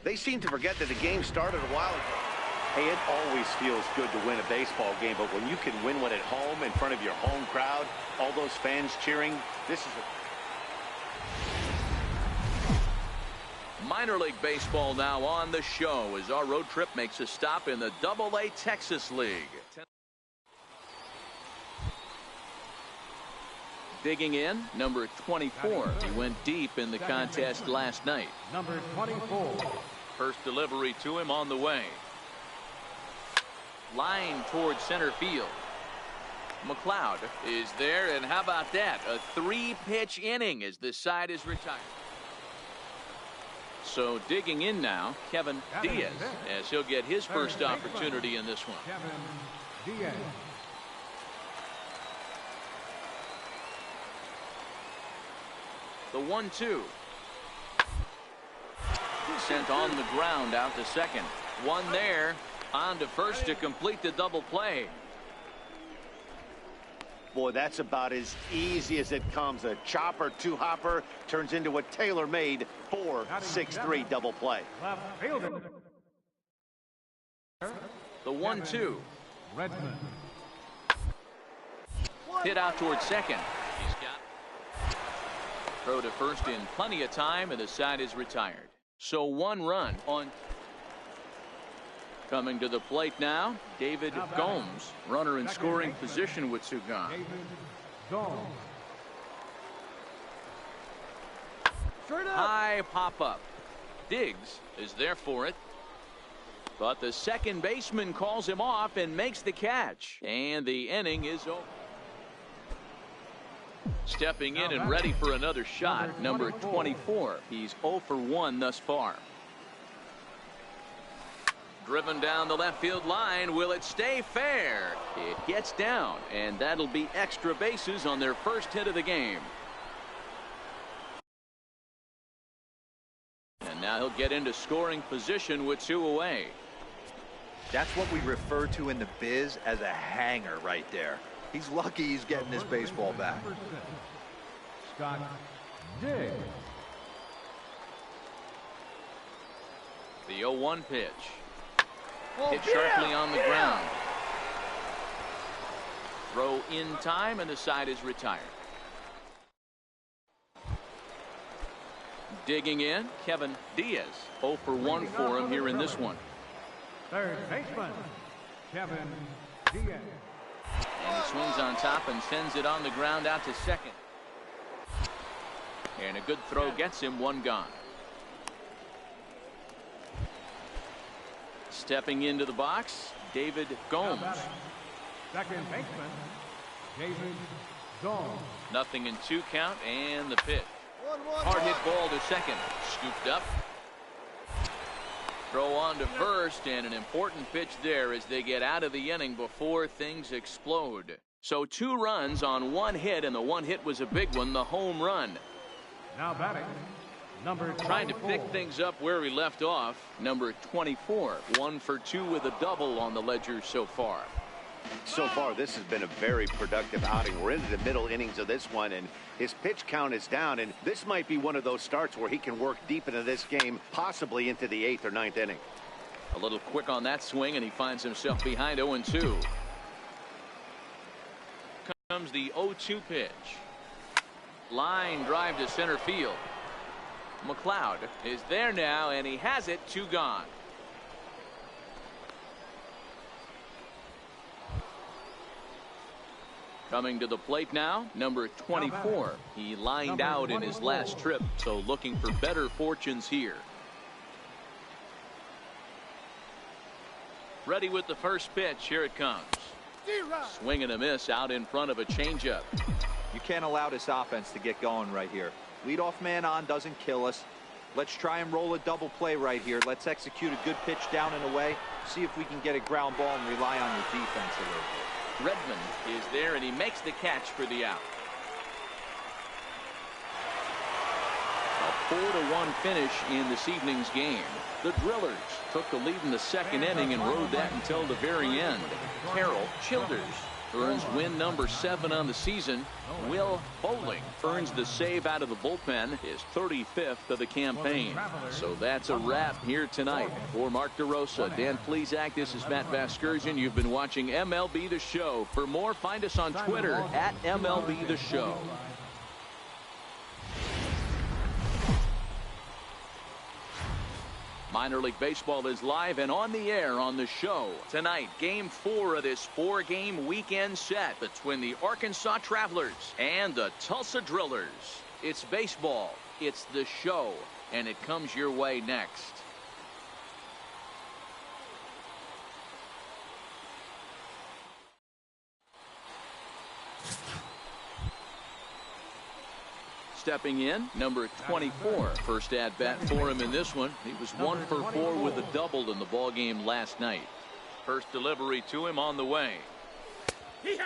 They seem to forget that the game started a while ago. Hey, it always feels good to win a baseball game, but when you can win one at home in front of your home crowd, all those fans cheering, this is Minor League Baseball now on the show as our road trip makes a stop in the Double-A Texas League. Digging in, number 24. He went deep in the contest last night. Number 24. First delivery to him on the way. Line towards center field. McLeod is there, and how about that? A 3-pitch inning as this side is retired. So digging in now, Kevin Diaz, as he'll get his first opportunity in this one. Kevin Diaz. The 1-2. Sent on the ground out to second. One there. On to first to complete the double play. Boy, that's about as easy as it comes. A chopper two-hopper turns into a tailor-made 4-6-3 double play. Left fielder. The 1-2. Redmond. Hit out towards second. He's got throw to first in plenty of time, and the side is retired. So one run on. Coming to the plate now, David Gomes, runner in scoring position with Sugan. David Gomes. High pop-up. Diggs is there for it. But the second baseman calls him off and makes the catch. And the inning is over. Stepping in and ready for another shot, number 24. He's 0 for 1 thus far. Driven down the left field line. Will it stay fair? It gets down, and that'll be extra bases on their first hit of the game. And now he'll get into scoring position with 2 away. That's what we refer to in the biz as a hanger right there. He's lucky he's getting this baseball back. Scott Diggs. The 0-1 pitch. Hit sharply on the ground. Throw in time, and the side is retired. Digging in, Kevin Diaz. 0 for 1 for him here in this one. Third baseman, Kevin Diaz. And he swings on top and sends it on the ground out to second. And a good throw gets him, 1 gone. Stepping into the box, David Gomes. Second baseman, David Gomes. 0-2 count, and the pitch. Hard hit ball to second. Scooped up. Throw on to first, and an important pitch there as they get out of the inning before things explode. So 2 runs on 1 hit, and the 1 hit was a big one, the home run. Now batting, number 24. Trying to pick things up where he left off, number 24. 1 for 2 with a double on the ledger so far. So far, this has been a very productive outing. We're into the middle innings of this one, and his pitch count is down, and this might be one of those starts where he can work deep into this game, possibly into the 8th or 9th inning. A little quick on that swing, and he finds himself behind 0-2. Comes the 0-2 pitch. Line drive to center field. McLeod is there now, and he has it. 2 gone. Coming to the plate now, number 24. He lined out in his last trip, so looking for better fortunes here. Ready with the first pitch. Here it comes. Swing and a miss out in front of a changeup. You can't allow this offense to get going right here. Leadoff man on doesn't kill us. Let's try and roll a double play right here. Let's execute a good pitch down and away. See if we can get a ground ball and rely on your defense a little bit. Redmond is there, and he makes the catch for the out. A 4-1 finish in this evening's game. The Drillers took the lead in the second inning and rode that until the very end. Carroll Childers earns win number 7 on the season. Will Bowling earns the save out of the bullpen, his 35th of the campaign. So that's a wrap here tonight. For Mark DeRosa, Dan Plesac, this is Matt Vasgersian. You've been watching MLB The Show. For more, find us on Twitter at MLB The Show. Minor League Baseball is live and on the air on the show. Tonight, Game 4 of this 4-game weekend set between the Arkansas Travelers and the Tulsa Drillers. It's baseball, it's the show, and it comes your way next. Stepping in, number 24. First at bat for him in this one. He was 1 for 4 with a double in the ball game last night. First delivery to him on the way.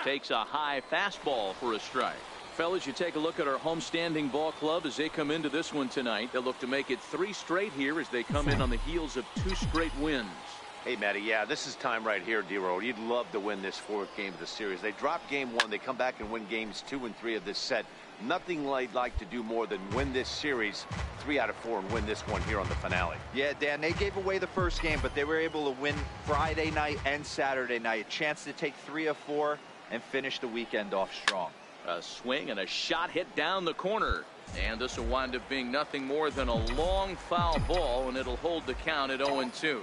Takes a high fastball for a strike. Fellas, you take a look at our homestanding ball club as they come into this one tonight. They'll look to make it 3 straight here as they come in on the heels of 2 straight wins. Hey, Matty, yeah, this is time right here, D-Row. You'd love to win this 4th game of the series. They drop game 1. They come back and win games 2 and 3 of this set. Nothing they'd like to do more than win this series 3 out of 4 and win this one here on the finale. Yeah, Dan, they gave away the first game, but they were able to win Friday night and Saturday night. A chance to take 3 of 4 and finish the weekend off strong. A swing and a shot hit down the corner. And this will wind up being nothing more than a long foul ball, and it'll hold the count at 0-2.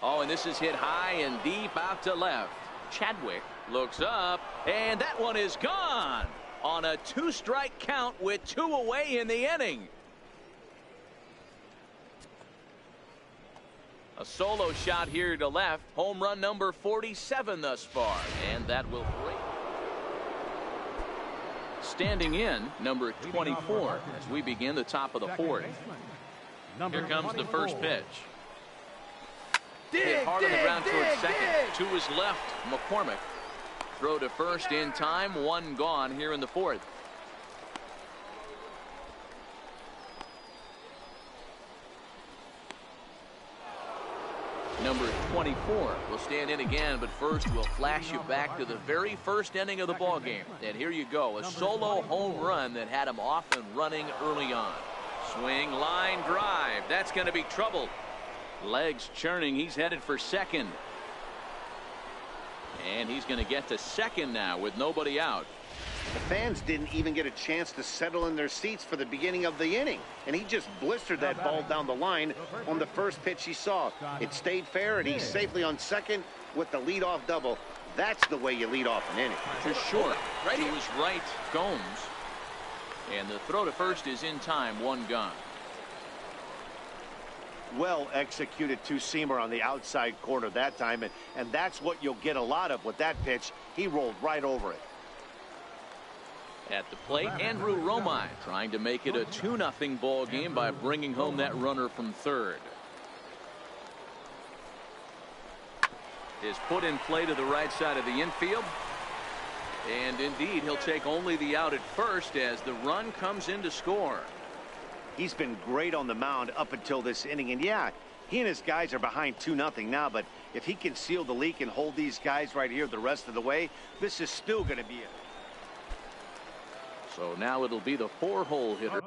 Oh, and this is hit high and deep out to left. Chadwick looks up, and that one is gone on a 2-strike count with 2 away in the inning. A solo shot here to left. Home run number 47 thus far, and that will break. Standing in, number 24 as we begin the top of the 4th. Here comes the first pitch. Hit hard on the ground towards second. To his left, McCormick. Throw to first in time. 1 gone here in the 4th. Number 24 will stand in again, but first we'll flash you back to the very first inning of the ball game. And here you go, a solo home run that had him off and running early on. Swing, line drive. That's going to be trouble. Legs churning. He's headed for second. And he's going to get to second now with nobody out. The fans didn't even get a chance to settle in their seats for the beginning of the inning. And he just blistered that ball down the line on the first pitch he saw. It stayed fair, and he's safely on second with the leadoff double. That's the way you lead off an inning. For sure. Right, he was right, Gomes. And the throw to first is in time. 1 gone. Well executed 2-seamer on the outside corner that time, and that's what you'll get a lot of with that pitch. He rolled right over it. At the plate, Andrew Romine trying to make it a 2-0 ball game by bringing home that runner from third. Is put in play to the right side of the infield. And indeed, he'll take only the out at first as the run comes in to score. He's been great on the mound up until this inning, and yeah, he and his guys are behind 2-0 now, but if he can seal the leak and hold these guys right here the rest of the way, this is still going to be it. So now it'll be the 4-hole hitter,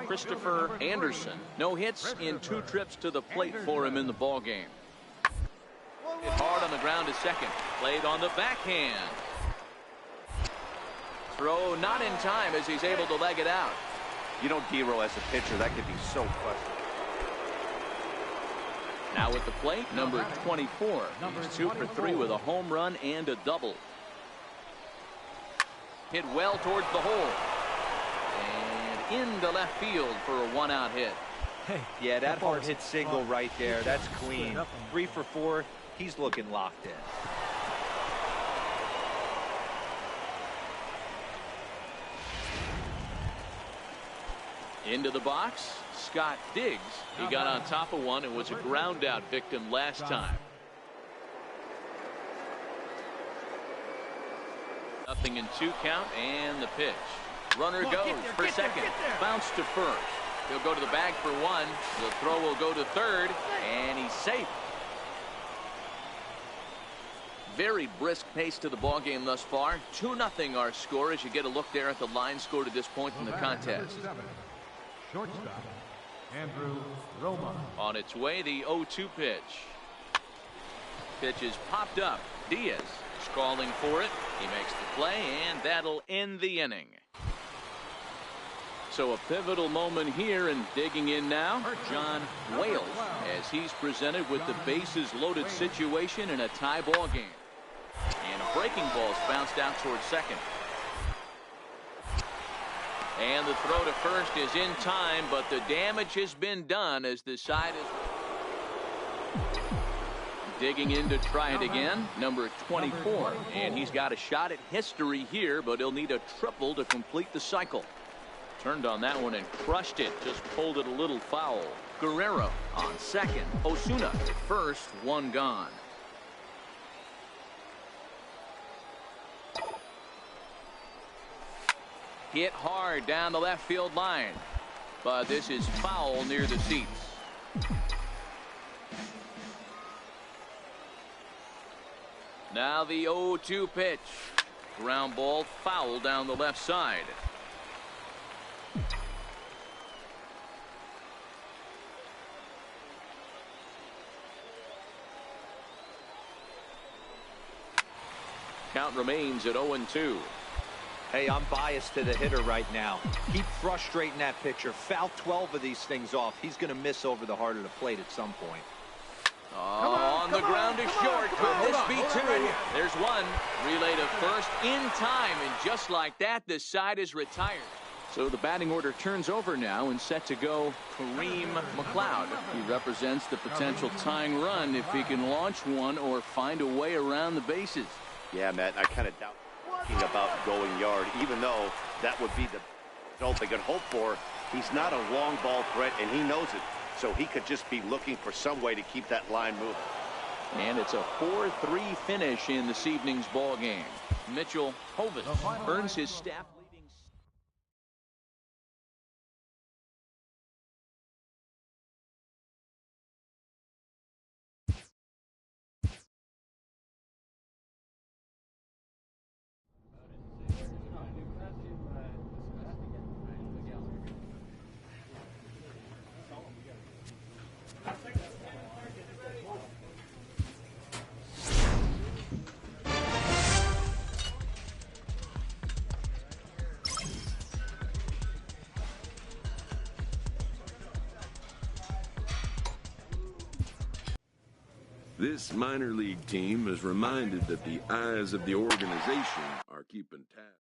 Christopher Anderson. No hits in 2 trips to the plate for him in the ball game. Hit hard on the ground to second. Played on the backhand. Throw not in time as he's able to leg it out. You know, D-Row, as a pitcher, that could be so frustrating. Now at the plate, number 24. He's 2 for 3 with a home run and a double. Hit well towards the hole. And into left field for a 1-out hit. Yeah, that hard hit single right there. That's clean. 3 for 4. He's looking locked in. Into the box, Scott Diggs. He got on top of one and was a ground out victim last time. 0-2 count, and the pitch. Runner goes for second. Bounce to first. He'll go to the bag for one. The throw will go to third, and he's safe. Very brisk pace to the ball game thus far. 2-0 our score as you get a look there at the line score to this point in the contest. Shortstop, Andrew Roma. On its way, the 0-2 pitch. Pitch is popped up. Diaz is calling for it. He makes the play, and that'll end the inning. So a pivotal moment here, and digging in now, John Wales, as he's presented with the bases loaded situation in a tie ball game. And a breaking ball's bounced out towards second. And the throw to first is in time, but the damage has been done as the side is digging in to try it again. Number 24. And he's got a shot at history here, but he'll need a triple to complete the cycle. Turned on that one and crushed it. Just pulled it a little foul. Guerrero on second. Osuna at first. One gone. Hit hard down the left field line. But this is foul near the seats. Now the 0-2 pitch. Ground ball foul down the left side. Count remains at 0-2. Hey, I'm biased to the hitter right now. Keep frustrating that pitcher. Foul 12 of these things off. He's going to miss over the heart of the plate at some point. On the ground is short. Could this be two? There's one. Relay to first in time, and just like that, the side is retired. So the batting order turns over now, and set to go Kareem McLeod. He represents the potential tying run if he can launch one or find a way around the bases. Yeah, Matt, I kind of doubt about going yard, even though that would be the result they could hope for. He's not a long ball threat, and he knows it. So he could just be looking for some way to keep that line moving. And it's a 4-3 finish in this evening's ball game. Mitchell Hovis earns his staff leading. This minor league team is reminded that the eyes of the organization are keeping tabs.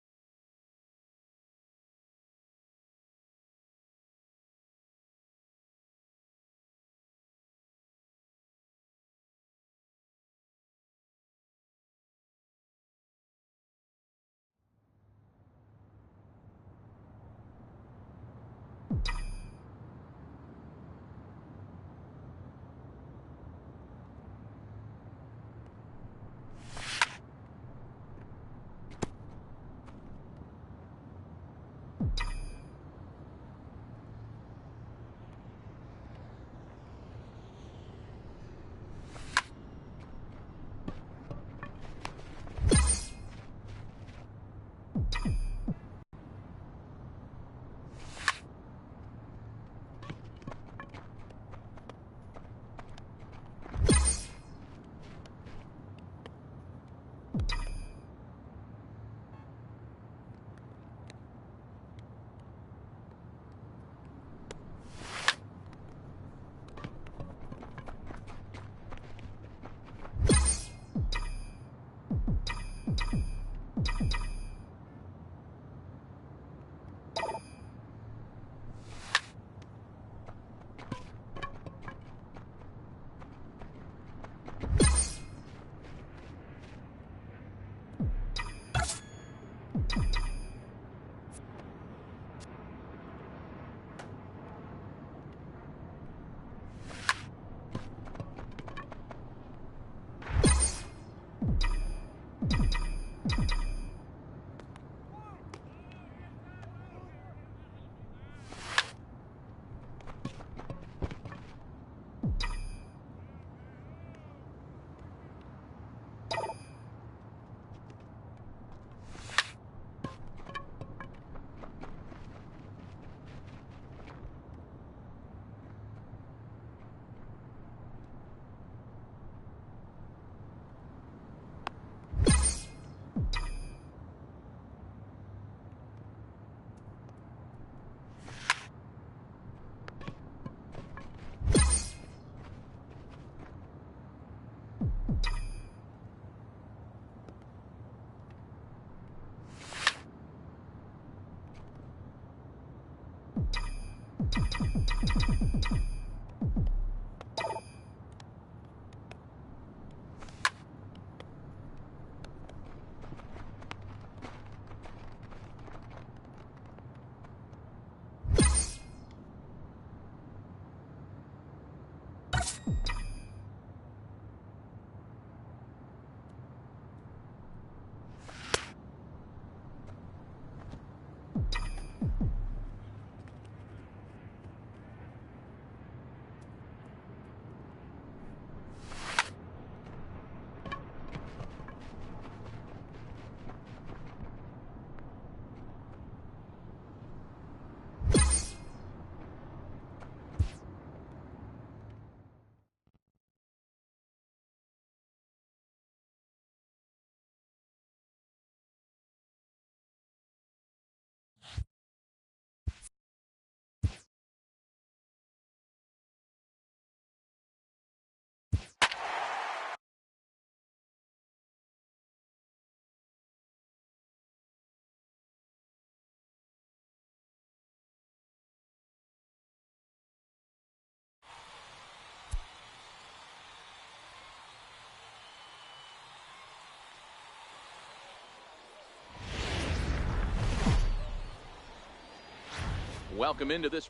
Welcome into this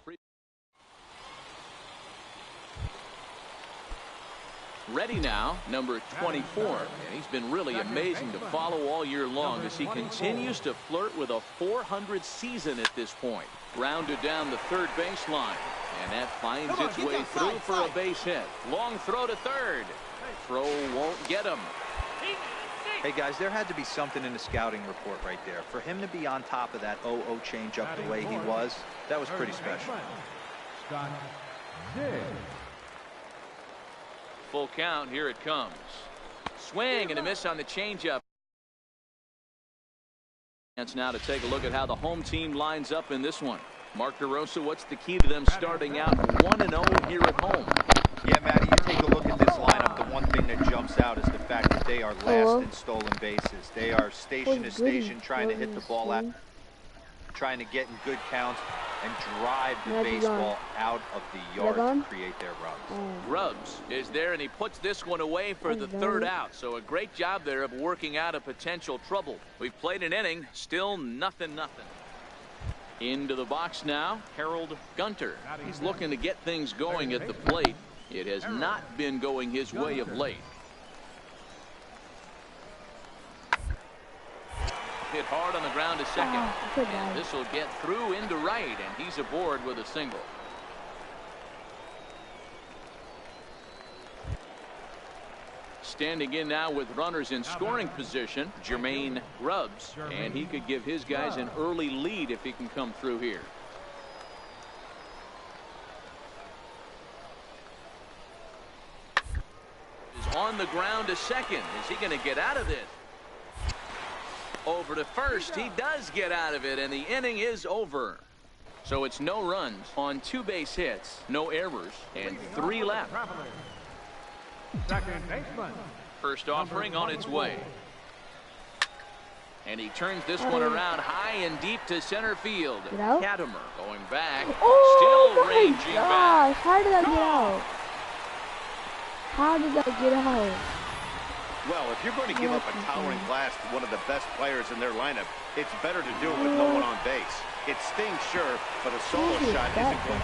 ready now, number 24, and he's been really amazing to follow all year long as he continues to flirt with a 400 season at this point. Grounded down the third baseline, and that finds its way through for a base hit. Long throw to third. Throw won't get him. Hey guys, there had to be something in the scouting report right there. For him to be on top of that 0-0 changeup the way he was, that was pretty special. Scott Diggs. Full count, here it comes. Swing and a miss on the changeup. Chance now to take a look at how the home team lines up in this one. Mark DeRosa, what's the key to them starting out 1-0 here at home? Yeah, Matty, you take a look at this lineup. The one thing that jumps out is the fact that they are last in stolen bases. They are station to station trying to hit the ball out, trying to get in good counts and drive the baseball out of the yard to create their runs. Rubs is there, and he puts this one away for the third out. So a great job there of working out a potential trouble. We've played an inning, still nothing. Into the box now, Harold Gunter. He's looking to get things going at the plate. It has not been going his way of late. Hit hard on the ground to second. And this will get through into right, and he's aboard with a single. Standing in now with runners in scoring position, Jermaine Rubs, and he could give his guys an early lead if he can come through here. Is on the ground to second. Is he going to get out of this? Over to first. He does get out of it, and the inning is over. So it's no runs on 2 base hits, no errors, and 3 left. Second baseman. First offering on its way. And he turns this one around high and deep to center field. Katimer going back. Still ranging back. How did that get out? How did that get out? Well, if you're going to give up a towering blast to one of the best players in their lineup, it's better to do it with no one on base. It stings, sure, but a solo shot isn't good.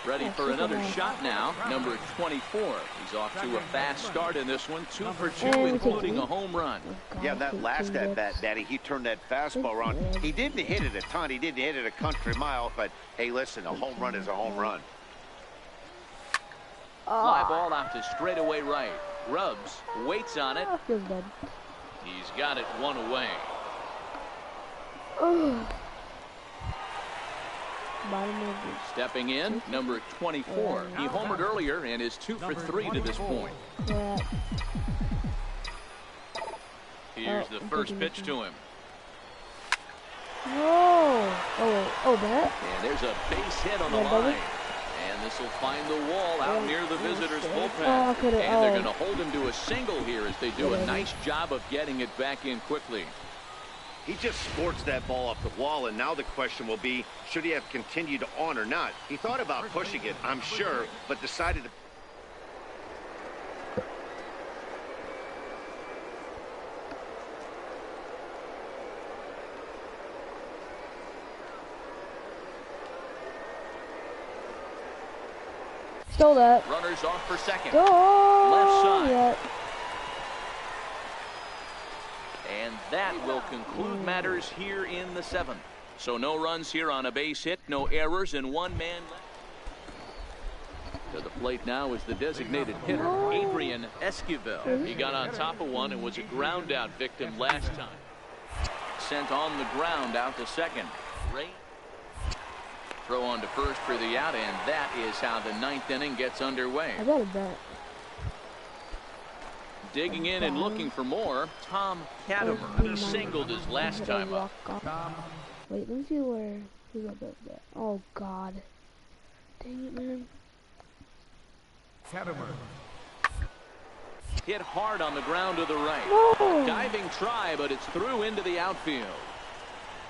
Ready for another shot now, number 24. He's off to a fast start in this one, 2 for 2, including a home run. Yeah, that last at-bat, Daddy, he turned that fastball around. He didn't hit it a ton. He didn't hit it a country mile, but, hey, listen, a home run is a home run. Fly ball out to straightaway right. Rubs waits on it. He's got it 1 away. Stepping in, number 24. He homered earlier and is 2 for 3 to this point. Here's the first pitch to him. That? And there's a base hit on the line. And this will find the wall out near the visitors' bullpen. And they're going to hold him to a single here as they do a nice job of getting it back in quickly. He just sports that ball off the wall, and now the question will be, should he have continued on or not? He thought about pushing it, I'm sure, but decided to... Stole that. Runners off for second. Go. Left side. Yep. And that will conclude matters here in the 7th. So no runs here on a base hit, no errors, and one man left. To the plate now is the designated hitter, Adrian Esquivel. He got on top of one and was a ground out victim last time. Sent on the ground out to second. Ray. Throw on to first for the out, and that is how the 9th inning gets underway. I got a bet. Digging in and looking for more, Tom Katimer. He singled his last time up. Wait, let me see where he got that. Oh, God. Dang it, man. Katimer. Hit hard on the ground to the right. No. Diving try, but it's through into the outfield.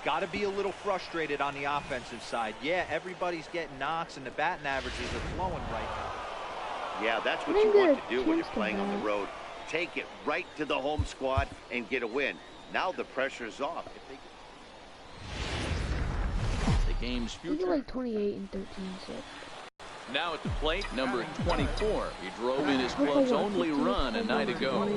Got to be a little frustrated on the offensive side. Yeah, everybody's getting knocks, and the batting averages are flowing right now. Yeah, that's what you want to do when you're playing on the road. Take it right to the home squad and get a win. Now the pressure's off. The game's future. He got like 28 and 13, so. Now at the plate, number 24. He drove in his club's only run a night ago.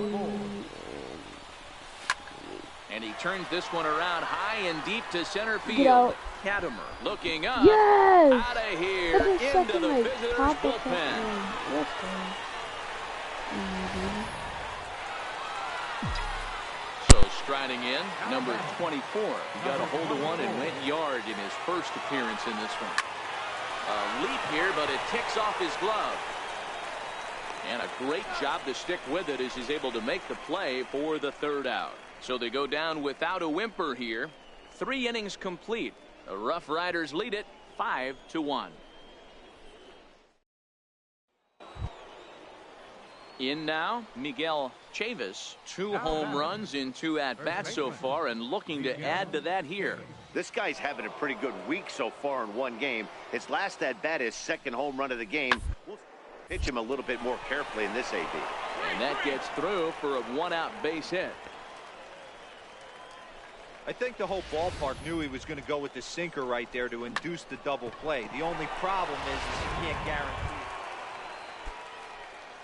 And he turns this one around high and deep to center field. Katimer looking up. Yes! Out of here into the visitors' bullpen. So striding in, number 24. He got a hold of one and went yard in his first appearance in this one. A leap here, but it ticks off his glove. And a great job to stick with it as he's able to make the play for the 3rd out. So they go down without a whimper here. 3 innings complete. The Rough Riders lead it 5-1. In now, Miguel Chavis. 2 home runs in 2 at-bats so far, and looking to add to that here. This guy's having a pretty good week so far in one game. His last at-bat, his 2nd home run of the game. We'll pitch him a little bit more carefully in this AB. And that gets through for a 1-out base hit. I think the whole ballpark knew he was going to go with the sinker right there to induce the double play. The only problem is you can't guarantee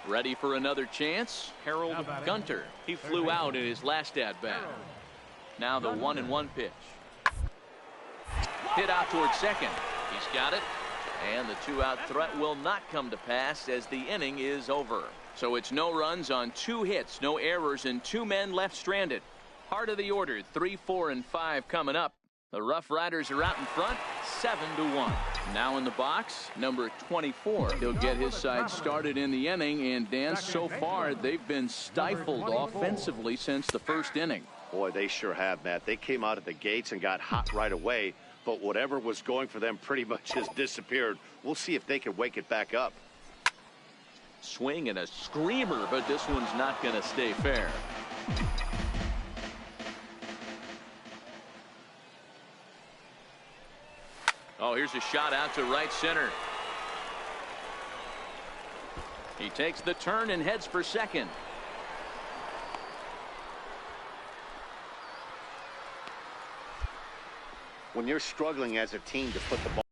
it. Ready for another chance? Harold Gunter. He flew out in his last at-bat. Now the 1-1 pitch. Hit out towards second. He's got it. And the 2-out threat will not come to pass as the inning is over. So it's no runs on 2 hits, no errors, and 2 men left stranded. Heart of the order, 3, 4, and 5 coming up. The Rough Riders are out in front, 7-1. Now in the box, number 24. He'll get his side started in the inning, and Dan, so far they've been stifled offensively since the 1st inning. Boy, they sure have, Matt. They came out of the gates and got hot right away, but whatever was going for them pretty much has disappeared. We'll see if they can wake it back up. Swing and a screamer, but this one's not going to stay fair. Oh, here's a shot out to right center. He takes the turn and heads for second. When you're struggling as a team to put the ball,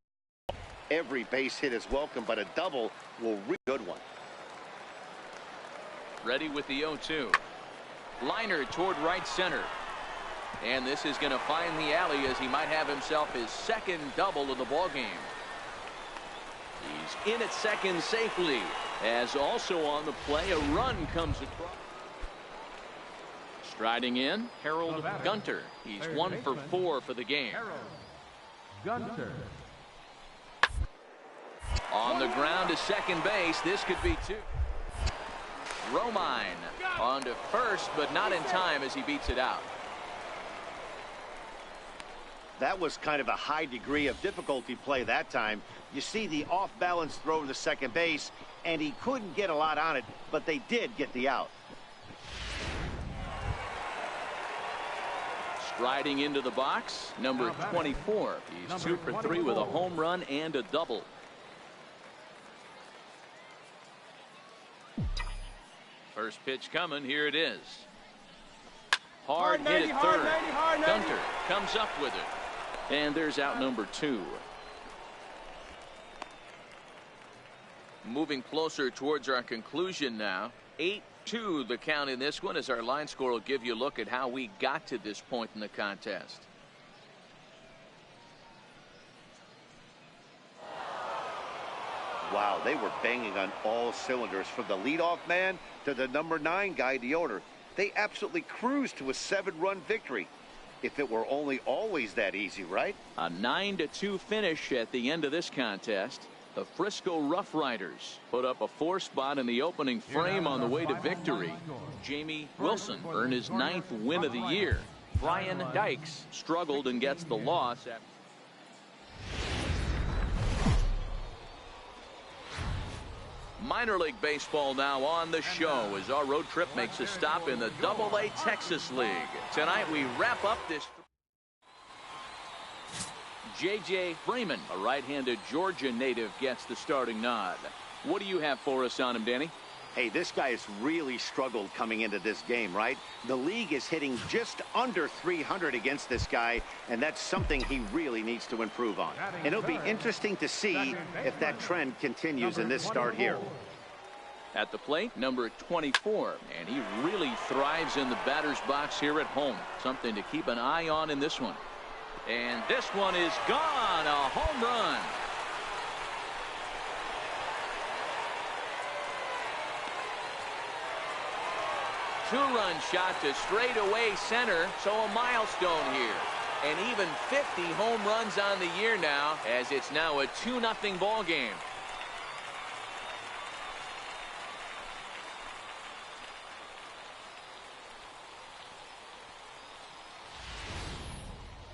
every base hit is welcome, but a double will be a good one. Ready with the 0-2. Liner toward right center. And this is going to find the alley as he might have himself his 2nd double of the ball game. He's in at second safely, as also on the play a run comes across. Striding in, Harold Gunter. He's 1 for 4 for the game. Gunter. On the ground to second base. This could be 2. Romine on to first, but not in time as he beats it out. That was kind of a high degree of difficulty play that time. You see the off-balance throw to second base, and he couldn't get a lot on it, but they did get the out. Striding into the box, number 24. He's 2 for 3 with a home run and a double. First pitch coming. Here it is. Hard hit at third. Gunter comes up with it. And there's out number 2. Moving closer towards our conclusion now. 8-2 the count in this one, as our line score will give you a look at how we got to this point in the contest. Wow, they were banging on all cylinders, from the leadoff man to the number 9 guy, the order. They absolutely cruised to a 7-run victory. If it were only always that easy, right? A 9-2 finish at the end of this contest. The Frisco Rough Riders put up a 4 spot in the opening frame on the way to victory. Jamie Wilson earned his 9th win of the year. Brian Dykes struggled and gets the loss. Minor League Baseball now on the show as our road trip makes a stop in the Double-A Texas League. Tonight we wrap up this. J.J. Freeman, a right-handed Georgia native, gets the starting nod. What do you have for us on him, Danny? Hey, this guy has really struggled coming into this game, right? The league is hitting just under 300 against this guy, and that's something he really needs to improve on. And it'll be interesting to see if that trend continues in this start here. At the plate, number 24, and he really thrives in the batter's box here at home. Something to keep an eye on in this one. And this one is gone. A home run. Two-run shot to straightaway center, so a milestone here. And even 50 home runs on the year now, as it's now a 2-0 ball game.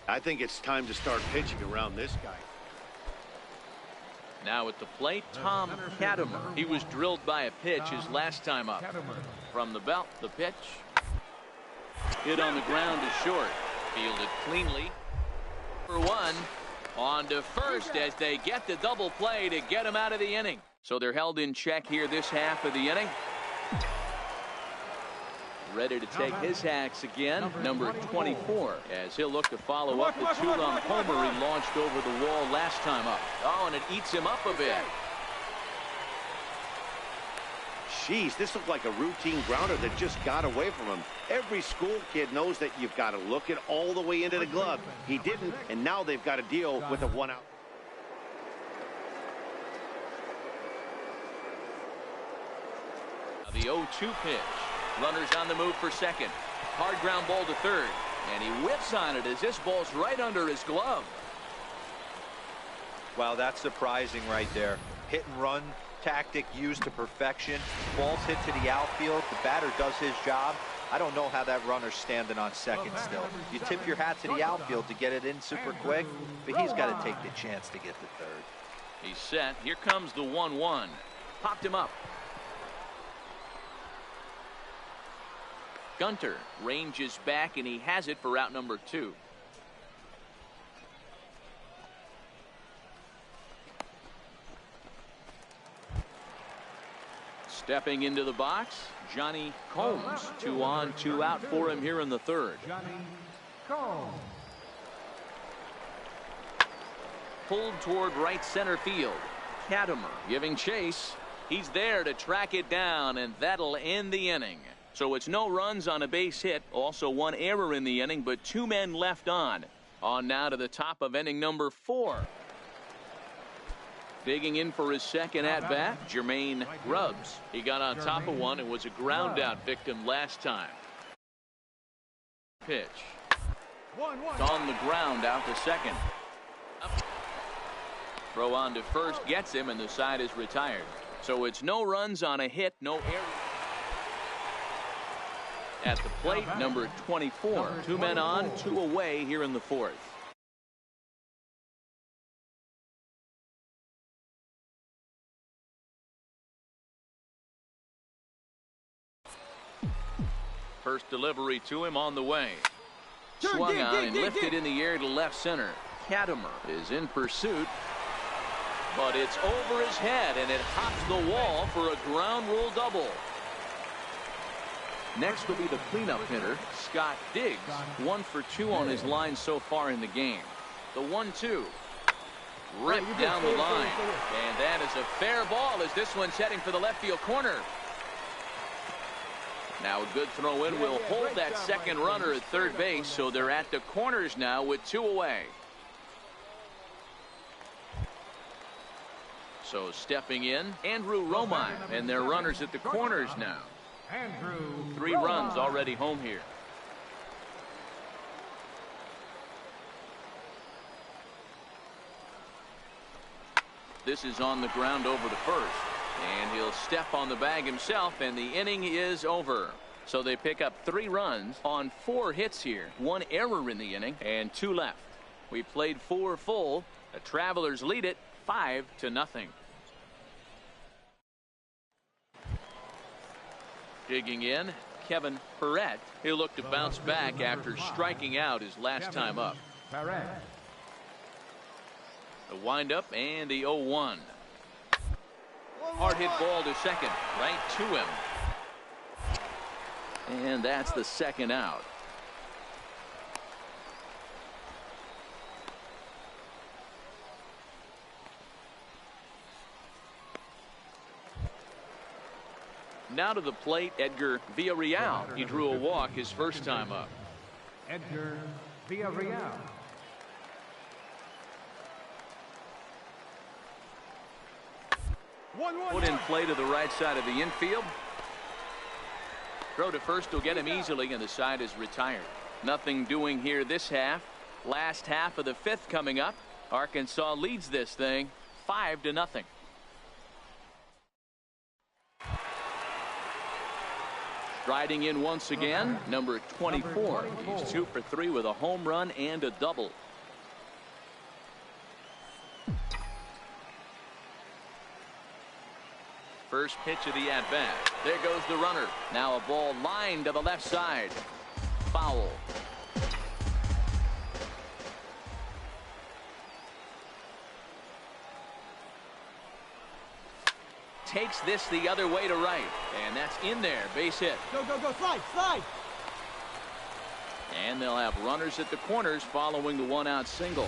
I think it's time to start pitching around this guy. Now at the plate, Tom Katimer. He was drilled by a pitch his last time up. From the belt, the pitch. Hit on the ground is short. Fielded cleanly. For 1. On to first as they get the double play to get him out of the inning. So they're held in check here this half of the inning. Ready to take his hacks again, number 24, as he'll look to follow up the 2-run homer he launched over the wall last time up. Oh, and it eats him up a bit. Jeez, this looked like a routine grounder that just got away from him. Every school kid knows that you've got to look it all the way into the glove. He didn't, and now they've got to deal with a 1-out. The 0-2 pitch. Runners on the move for second. Hard ground ball to third. And he whips on it as this ball's right under his glove. Wow, that's surprising right there. Hit and run tactic used to perfection. Ball's hit to the outfield. The batter does his job. I don't know how that runner's standing on second still. You tip your hat to the outfield to get it in super quick, but he's got to take the chance to get to third. He's set. Here comes the 1-1. Popped him up. Gunter ranges back, and he has it for out number 2. Stepping into the box, Johnny Combs. 2 on, 2 out for him here in the third. Johnny Combs. Pulled toward right center field. Katimer giving chase. He's there to track it down, and that'll end the inning. So it's no runs on a base hit. Also 1 error in the inning, but 2 men left on. On now to the top of inning number 4. Digging in for his second at-bat, Jermaine Grubbs. He got on top of one and was a ground-out victim last time. Pitch. It's on the ground out to second. Up. Throw on to first gets him, and the side is retired. So it's no runs on a hit, no error. At the plate, number 24. 2 men on, 2 away here in the 4th. First delivery to him on the way. Swung on and lifted in the air to left center. Katimer is in pursuit, but it's over his head, and it hops the wall for a ground rule double. Next will be the cleanup hitter, Scott Diggs, 1 for 2 on his line so far in the game. The 1-2. Ripped down the line, and that is a fair ball as this one's heading for the left field corner. Now a good throw in will hold that second runner at third base, so they're at the corners now with 2 away. So stepping in, Andrew Romine, and their runners at the corners now. 3 runs already home here. This is on the ground over to first, and he'll step on the bag himself, and the inning is over. So they pick up 3 runs on 4 hits here, 1 error in the inning, and 2 left. We played 4 full. The Travelers lead it 5-0. Digging in, Kevin Perrette. He'll look to bounce back after striking out his last time up. The windup and the 0-1. Hard hit ball to second, right to him. And that's the second out. Now to the plate, Edgar Villarreal. He drew a walk his first time up. Edgar Villarreal. Put in play to the right side of the infield. Throw to first will get him easily, and the side is retired. Nothing doing here this half. Last half of the 5th coming up. Arkansas leads this thing 5-0. Striding in once again, number 24. He's 2 for 3 with a home run and a double. First pitch of the at-bat. There goes the runner. Now a ball lined to the left side. Foul. Takes this the other way to right. And that's in there. Base hit. Go, go, go. Slide, slide. And they'll have runners at the corners following the 1-out single.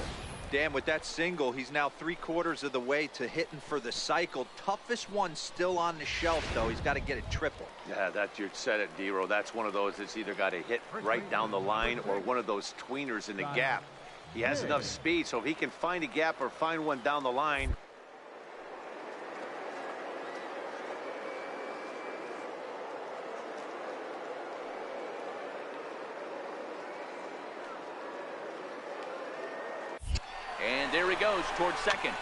Dan, with that single, he's now 3/4 of the way to hitting for the cycle. Toughest one still on the shelf, though. He's got to get it triple. Yeah, you said it, D-Row. That's one of those that's either got to hit right down the line or one of those tweeners in the gap. He has enough speed, so if he can find a gap or find one down the line. And there he goes towards second.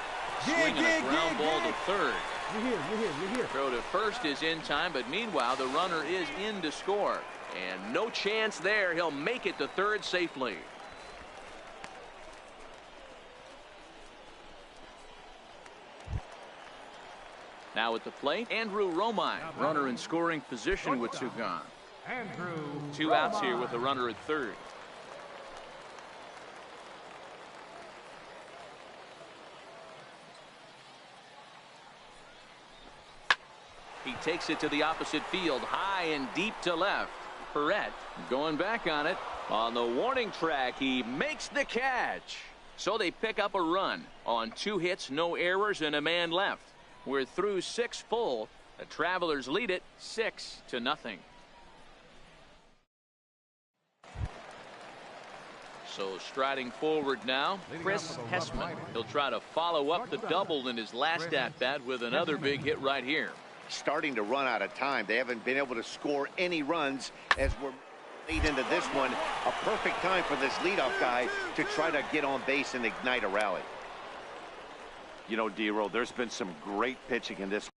Swinging a ground ball to third. You're here. Throw to first is in time, but meanwhile the runner is in to score. And no chance there. He'll make it to third safely. Now at the plate, Andrew Romine. Runner in scoring position with 2 gone. 2 outs here with a runner at third. He takes it to the opposite field, high and deep to left. Perrette going back on it. On the warning track, he makes the catch. So they pick up a run on 2 hits, no errors, and a man left. We're through 6 full. The Travelers lead it 6-0. So striding forward now, Chris Hessman. He'll try to follow up the double in his last at-bat with another big hit right here. Starting to run out of time. They haven't been able to score any runs as we're lead into this one. A perfect time for this leadoff guy to try to get on base and ignite a rally. You know, D-Row, there's been some great pitching in this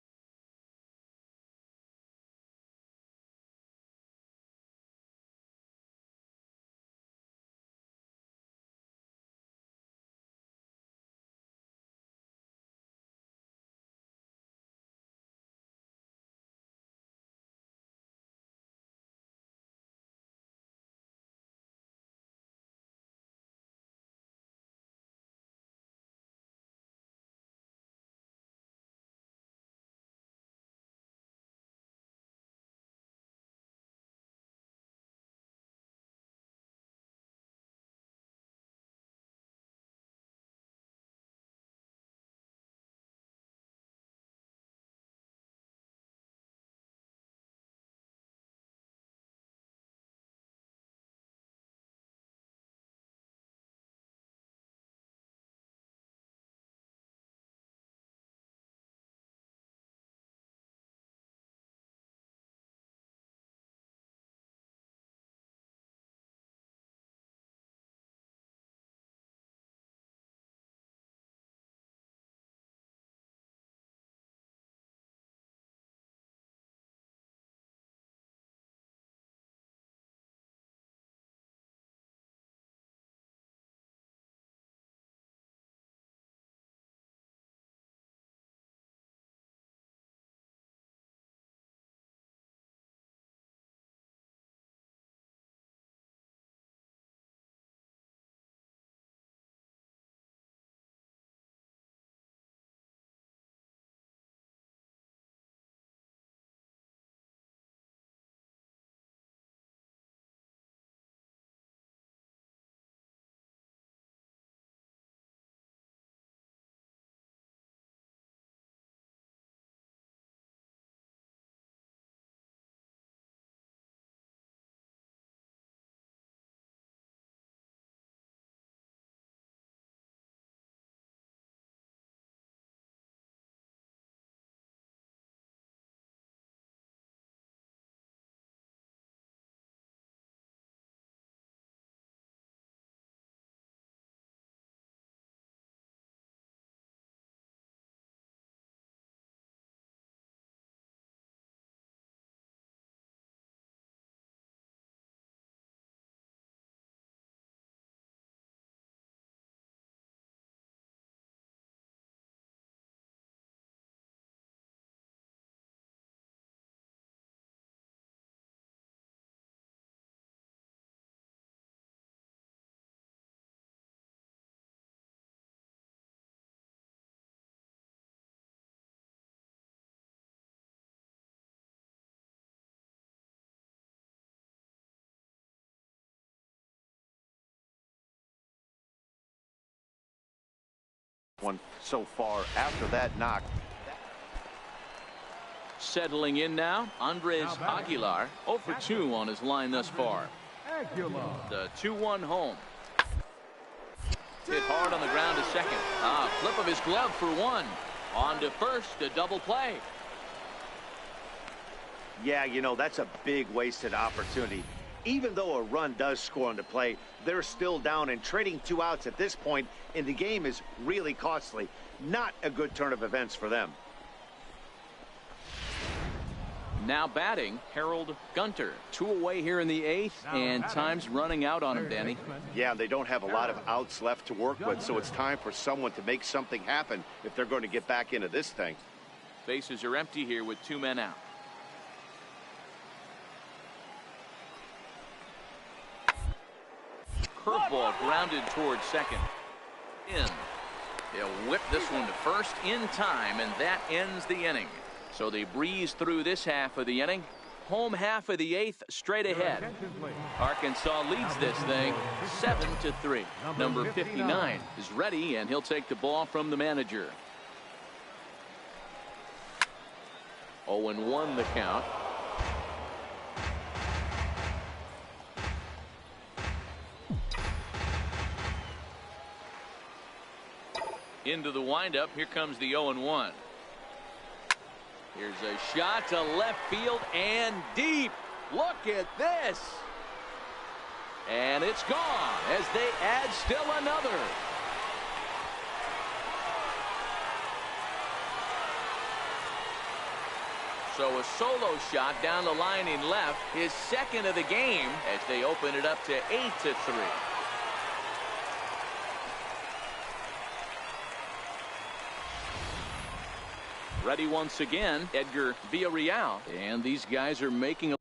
one so far after that knock. Settling in now, Andres Aguilar, 0 for 2 on his line thus far. The 2-1 home. Hit hard on the ground to second. Flip of his glove for 1. On to first, a double play. Yeah, you know, that's a big wasted opportunity. Even though a run does score on the play, they're still down, and trading 2 outs at this point in the game is really costly. Not a good turn of events for them. Now batting, Harold Gunter. 2 away here in the 8th, and time's running out on him, Danny. Yeah, they don't have a lot of outs left to work with, so it's time for someone to make something happen if they're going to get back into this thing. Bases are empty here with 2 men out. Curveball grounded towards second. In. They'll whip this one to first in time, and that ends the inning. So they breeze through this half of the inning. Home half of the 8th straight ahead. Arkansas leads this thing 7-3. Number 59 is ready, and he'll take the ball from the manager. 0-1 the count. Into the windup. Here comes the 0-1. Here's a shot to left field and deep. Look at this. And it's gone as they add still another. So a solo shot down the line in left, his second of the game, as they open it up to 8-3. Ready once again, Edgar Villarreal. And these guys are making a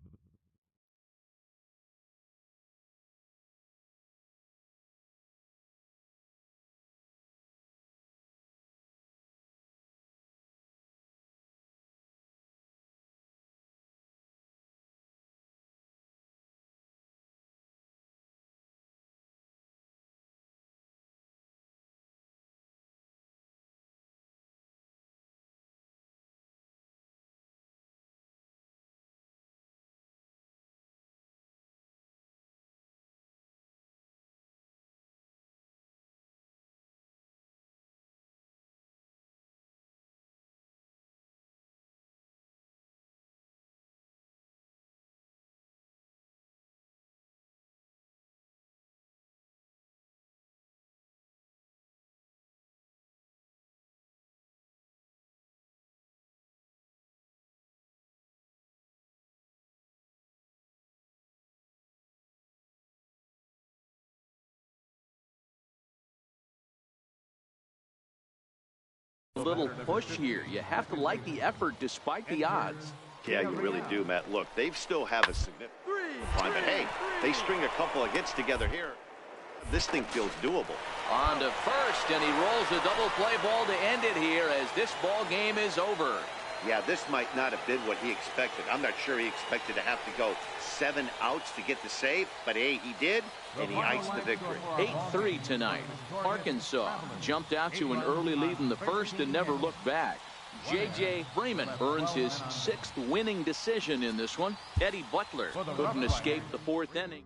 little push here. You have to like the effort despite the odds. Yeah, you really do, Matt. Look, they still have a significant climb, but hey, they string a couple of hits together here. This thing feels doable. On to first, and he rolls a double play ball to end it here as this ball game is over. Yeah, this might not have been what he expected. I'm not sure he expected to have to go 7 outs to get the save, but hey, he did, and he iced the victory. 8-3 tonight. Arkansas jumped out to an early lead in the first and never looked back. J.J. Freeman earns his 6th winning decision in this one. Eddie Butler couldn't escape the 4th inning.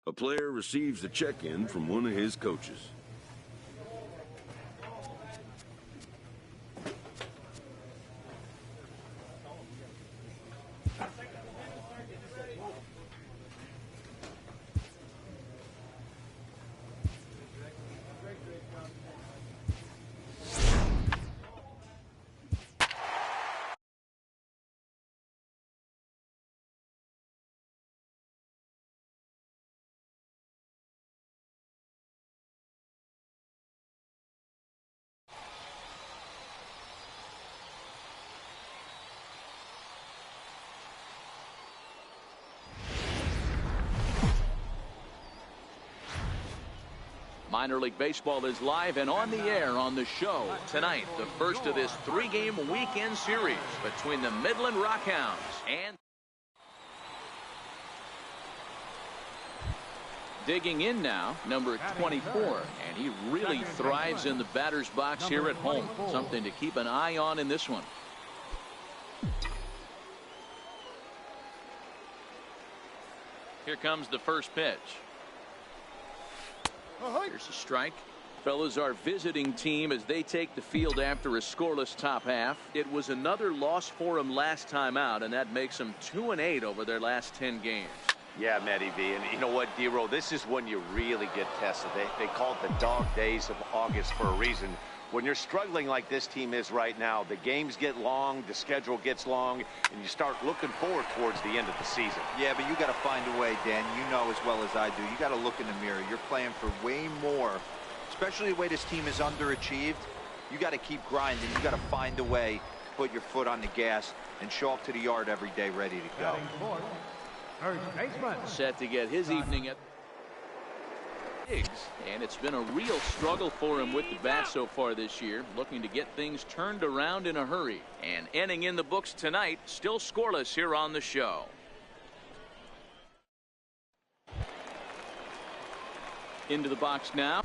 A player receives a check-in from one of his coaches. Minor League Baseball is live and on the air on the show tonight. The first of this 3-game weekend series between the Midland Rockhounds and digging in now, number 24, and he really thrives in the batter's box here at home. Something to keep an eye on in this one. Here comes the first pitch. Here's a strike. Fellas, our visiting team as they take the field after a scoreless top half. It was another loss for them last time out, and that makes them 2-8 over their last 10 games. Yeah, Matty V, and you know what, D-Roll, this is when you really get tested. They call it the dog days of August for a reason. When you're struggling like this team is right now, the games get long, the schedule gets long, and you start looking forward towards the end of the season. Yeah, but you got to find a way, Dan. You know as well as I do. You got to look in the mirror. You're playing for way more, especially the way this team is underachieved. You got to keep grinding. You got to find a way to put your foot on the gas and show up to the yard every day ready to go. First baseman. Set to get his evening at Higgs, and it's been a real struggle for him with the bat so far this year, looking to get things turned around in a hurry. And inning in the books tonight, still scoreless here on the show. Into the box now.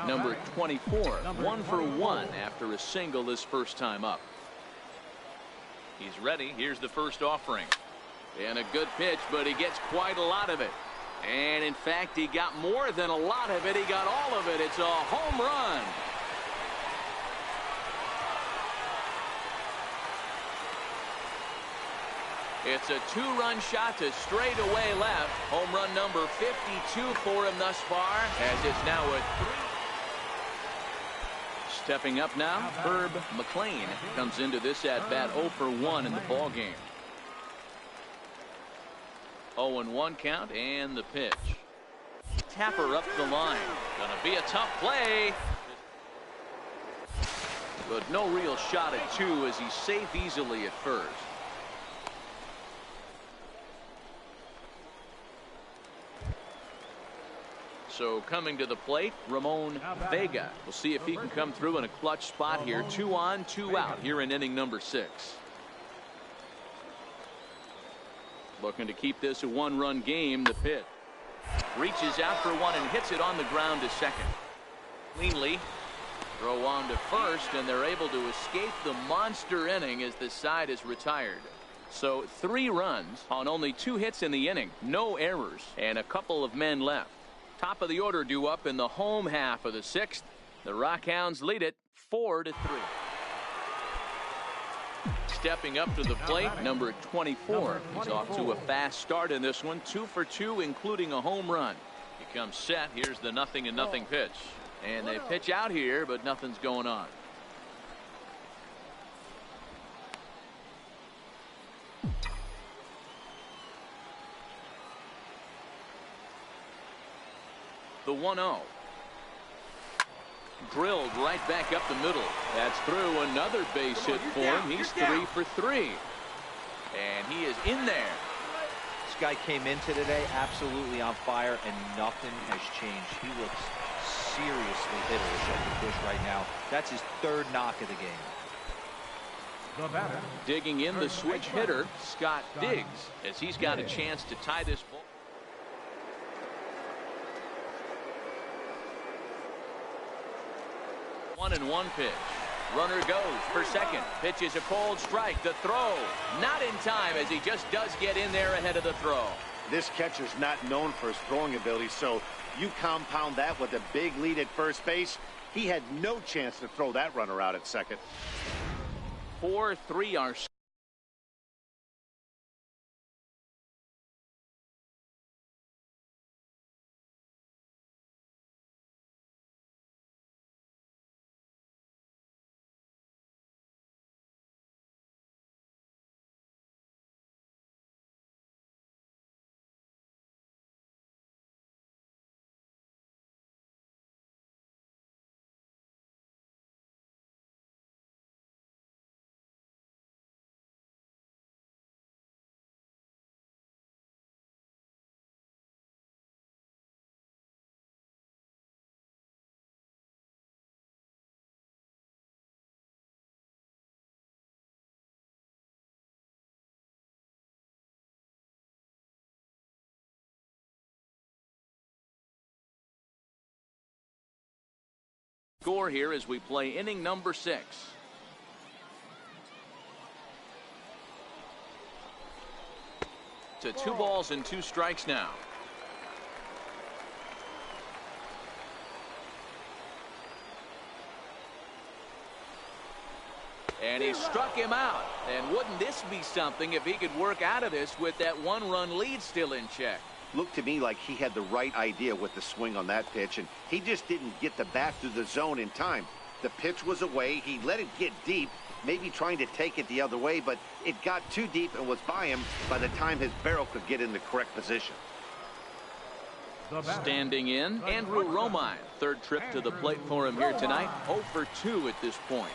number 24. 1 for 1 after a single his first time up. He's ready. Here's the first offering. And a good pitch, but he gets quite a lot of it. And in fact, he got more than a lot of it. He got all of it. It's a home run. It's a two-run shot to straightaway left. Home run number 52 for him thus far, as it's now a 3. Stepping up now, Herb McLean comes into this at-bat 0 for 1 in the ballgame. 0-1 count and the pitch. Tapper up the line. Gonna be a tough play. But no real shot at 2 as he's safe easily at first. So coming to the plate, Ramon Vega. We'll see if he can come through in a clutch spot here. 2 on, 2 out here in inning number 6. Looking to keep this a 1-run game. The pitch. Reaches out for 1 and hits it on the ground to second. Cleanly. Throw on to first, and they're able to escape the monster inning as the side is retired. So 3 runs on only 2 hits in the inning. No errors and a couple of men left. Top of the order due up in the home half of the 6th. The Rockhounds lead it 4-3. Stepping up to the plate, number 24. He's off to a fast start in this one. 2 for 2, including a home run. He comes set. Here's the 0-0 pitch. And they pitch out here, but nothing's going on. The 1-0. Drilled right back up the middle. That's through. Another base hit for him. He's 3 for 3. And he is in there. This guy came into today absolutely on fire, and nothing has changed. He looks seriously hitless at the push right now. That's his 3rd knock of the game. Digging in the switch hitter, Scott Diggs, as he's got a chance to tie this ball. One and 1 pitch. Runner goes for second. Pitch is a cold strike. The throw not in time, as he just does get in there ahead of the throw. This catcher's not known for his throwing ability, so you compound that with a big lead at first base. He had no chance to throw that runner out at second. 4-3 are score here as we play inning number 6. To 2 balls and 2 strikes now. And he struck him out. And wouldn't this be something if he could work out of this with that 1-run lead still in check? Looked to me like he had the right idea with the swing on that pitch, and he just didn't get the bat through the zone in time. The pitch was away. He let it get deep, maybe trying to take it the other way, but it got too deep and was by him by the time his barrel could get in the correct position. Standing in, Andrew Romine. 3rd trip to the plate for him here tonight. 0 for 2 at this point.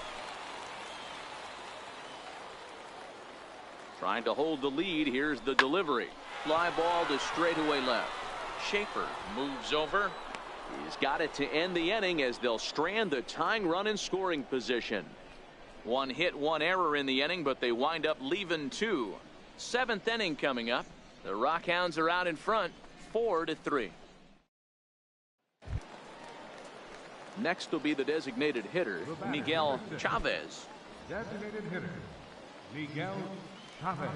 Trying to hold the lead. Here's the delivery. Fly ball to straightaway left. Schaefer moves over. He's got it to end the inning as they'll strand the tying run in scoring position. 1 hit, 1 error in the inning, but they wind up leaving 2. 7th inning coming up. The Rockhounds are out in front, 4-3. Next will be the designated hitter, Miguel Chavez. Designated hitter, Miguel Chavez.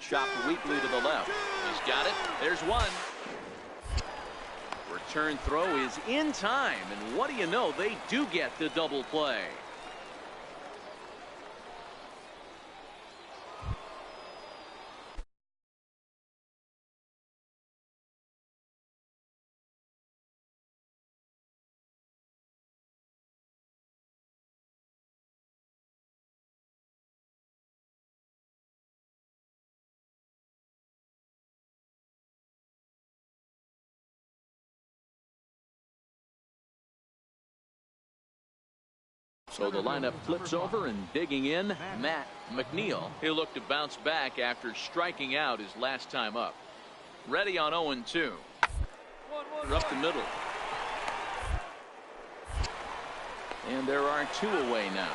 Chopped weakly to the left. He's got it. There's one. Return throw is in time, and what do you know? They do get the double play. So the lineup flips over, and digging in, Matt McNeil. He'll look to bounce back after striking out his last time up. Ready on 0-2. They're up the middle. And there are 2 away now.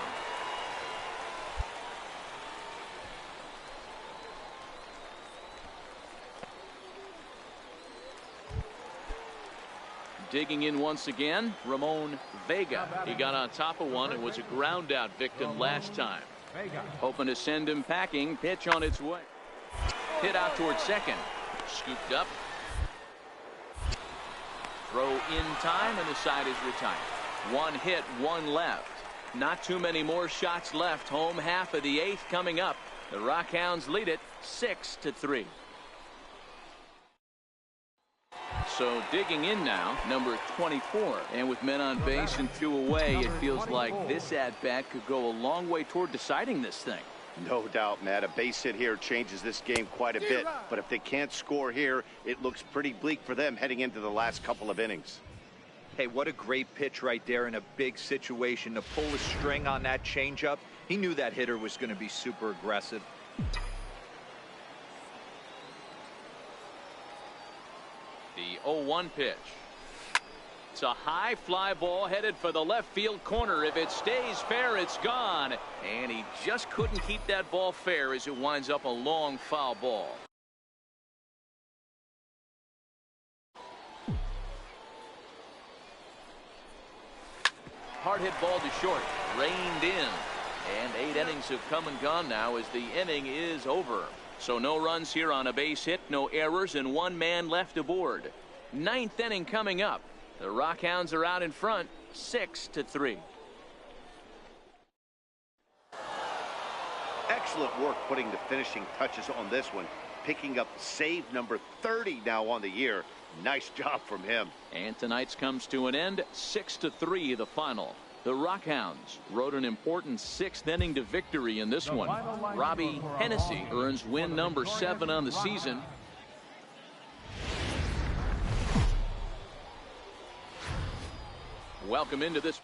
Digging in once again, Ramon Vega. He got on top of one and was a ground out victim last time. Hoping to send him packing. Pitch on its way. Hit out towards second. Scooped up. Throw in time, and the side is retired. 1 hit, 1 left. Not too many more shots left. Home half of the 8th coming up. The Rockhounds lead it 6-3. So digging in now, number 24. And with men on base and 2 away, it feels like this at-bat could go a long way toward deciding this thing. No doubt, Matt. A base hit here changes this game quite a bit. But if they can't score here, it looks pretty bleak for them heading into the last couple of innings. Hey, what a great pitch right there in a big situation to pull a string on that changeup. He knew that hitter was going to be super aggressive. The 0-1 pitch. It's a high fly ball headed for the left field corner. If it stays fair, it's gone. And he just couldn't keep that ball fair as it winds up a long foul ball. Hard hit ball to short. Reined in. And 8 innings have come and gone now as the inning is over. So no runs here on a base hit, no errors, and 1 man left aboard. 9th inning coming up. The Rockhounds are out in front, 6-3. Excellent work putting the finishing touches on this one. Picking up save number 30 now on the year. Nice job from him. And tonight's comes to an end, 6-3 the final. The Rockhounds rode an important 6th inning to victory in this one. Robbie Hennessy earns win number 7 on the season. Welcome into this